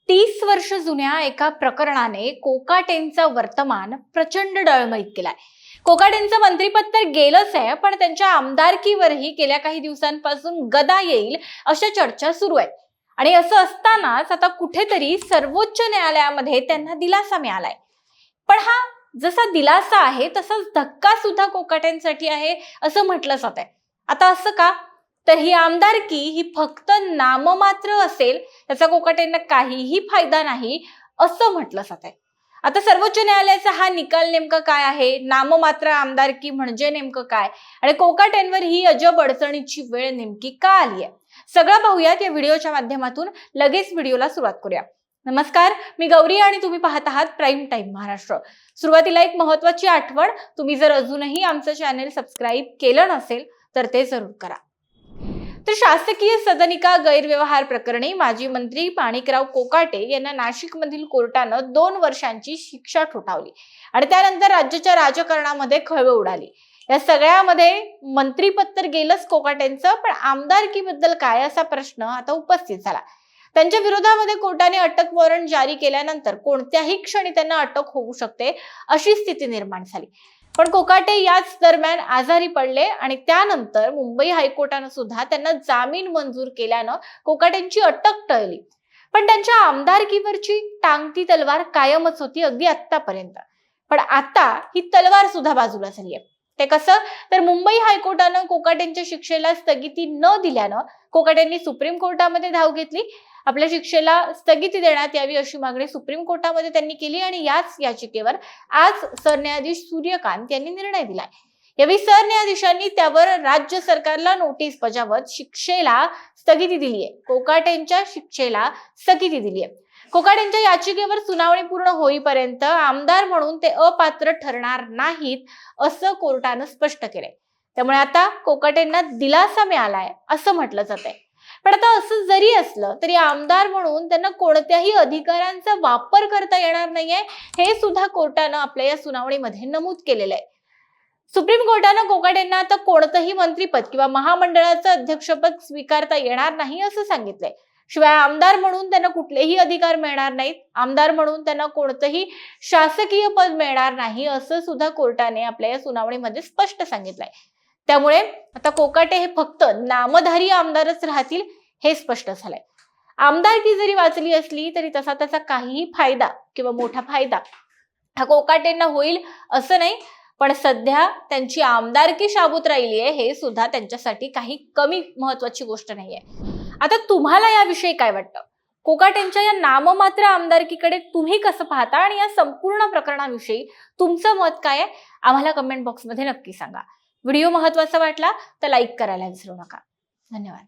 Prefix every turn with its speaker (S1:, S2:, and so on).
S1: 30 वर्ष जुन्या एका प्रकरणाने कोकाटेंचं वर्तमान प्रचंड डळमळीत केलाय। कोकाटेंचं मंत्रिपद तर गेलंच आहे, पण त्यांच्या आमदारकीवरही गेल्या काही दिवसांपासून गदा येईल अशा चर्चा सुरू आहेत। आणि असं असतानाच आता कुठेतरी सर्वोच्च न्यायालयामध्ये त्यांना दिलासा मिळालाय। पण हा जसा दिलासा आहे तसाच धक्का सुद्धा कोकाटेंसाठी आहे असं म्हटलं जात आहे। आता असं का? तर ही आमदारकी ही फक्त नाममात्र असेल, त्याचा कोकाटेंना काहीही फायदा नाही असं म्हटलं जात आहे। आता सर्वोच्च न्यायालयाचा हा निकाल नेमका काय आहे, नाममात्र आमदारकी म्हणजे नेमकं काय आणि कोकाटेंवर ही अजब अडचणीची वेळ नेमकी का आली आहे, सगळं पाहूयात या व्हिडिओच्या माध्यमातून। लगेच व्हिडिओला सुरुवात करूया। नमस्कार, मी गौरी आणि तुम्ही पाहत आहात प्राइम टाइम महाराष्ट्र। सुरुवातीला एक महत्त्वाची आठवण, तुम्ही जर अजूनही आमचं चॅनल सबस्क्राइब केलं नसेल तर ते जरूर करा। तर शासकीय सदनिका गैरव्यवहार प्रकरणी माजी मंत्री माणिकराव कोकाटे यांना नाशिकमधील कोर्टानं 2 वर्षांची शिक्षा ठोठावली आणि त्यानंतर राज्याच्या राजकारणामध्ये खळबळ उडाली। या सगळ्यामध्ये मंत्रीपद तर गेलंच कोकाटेंचं, पण आमदारकीबद्दल काय असा प्रश्न आता उपस्थित झाला। त्यांच्या विरोधामध्ये कोर्टाने अटक वॉरंट जारी केल्यानंतर कोणत्याही क्षणी त्यांना अटक होऊ शकते अशी स्थिती निर्माण झाली। पण कोकाटे याच दरम्यान आजारी पडले आणि त्यानंतर मुंबई हायकोर्टाने सुद्धा त्यांना जामीन मंजूर केल्यानं कोकाटेंची अटक टळली। पण त्यांच्या आमदारकीवरची टांगती तलवार कायमच होती अगदी आतापर्यंत। पण आता ही तलवार सुद्धा बाजूला झाली आहे। ते कसं? तर मुंबई हायकोर्टानं कोकाटेंच्या शिक्षेला स्थगिती न दिल्यानं कोकाटेंनी सुप्रीम कोर्टामध्ये धाव घेतली। आपल्या शिक्षेला स्थगिती देण्यात यावी अशी मागणी सुप्रीम कोर्टामध्ये त्यांनी केली आणि याच याचिकेवर आज सरन्यायाधीश सूर्यकांत यांनी निर्णय दिलाय। यावेळी सरन्यायाधीशांनी त्यावर राज्य सरकारला नोटीस बजावत शिक्षेला स्थगिती दिली आहे। कोकाटेंच्या शिक्षेला स्थगिती दिली आहे। कोकाटेंच्या याचिकेवर सुनावणी पूर्ण होईपर्यंत आमदार म्हणून ते अपात्र ठरणार नाहीत असं कोर्टानं स्पष्ट केलंय। त्यामुळे आता कोकाटेंना दिलासा मिळालाय असं म्हटलं जातंय। पण आता असं जरी असलं तरी आमदार म्हणून त्यांना कोणत्याही अधिकारांचा वापर करता येणार नाहीये, हे सुद्धा कोर्टानं आपल्या या सुनावणीमध्ये नमूद केलेलं आहे। सुप्रीम कोर्टानं कोकाटेंना आता कोणतंही मंत्रिपद किंवा महामंडळाचं अध्यक्षपद स्वीकारता येणार नाही असं सांगितलंय। शिवाय आमदार म्हणून त्यांना कुठलेही अधिकार मिळणार नाहीत, आमदार म्हणून त्यांना कोणतंही शासकीय पद मिळणार नाही असं सुद्धा कोर्टाने आपल्या या सुनावणीमध्ये स्पष्ट सांगितलंय। त्यामुळे आता कोकाटे हे फक्त नामधारी आमदारच राहतील हे स्पष्ट झालंय। आमदारकी जरी वाचली असली तरी त्याचा काहीही फायदा किंवा मोठा फायदा हा कोकाटेंना होईल असं नाही, पण सध्या त्यांची आमदारकी शाबूत राहिली आहे हे सुद्धा त्यांच्यासाठी काही कमी महत्वाची गोष्ट नाहीये। आता तुम्हाला याविषयी काय वाटतं? कोकाटेंच्या या नाममात्र आमदारकीकडे तुम्ही कसं पाहता आणि या संपूर्ण प्रकरणाविषयी तुमचं मत काय आहे आम्हाला कमेंट बॉक्समध्ये नक्की सांगा। व्हिडिओ महत्त्वाचा वाटला तर लाईक करायला विसरू नका। धन्यवाद।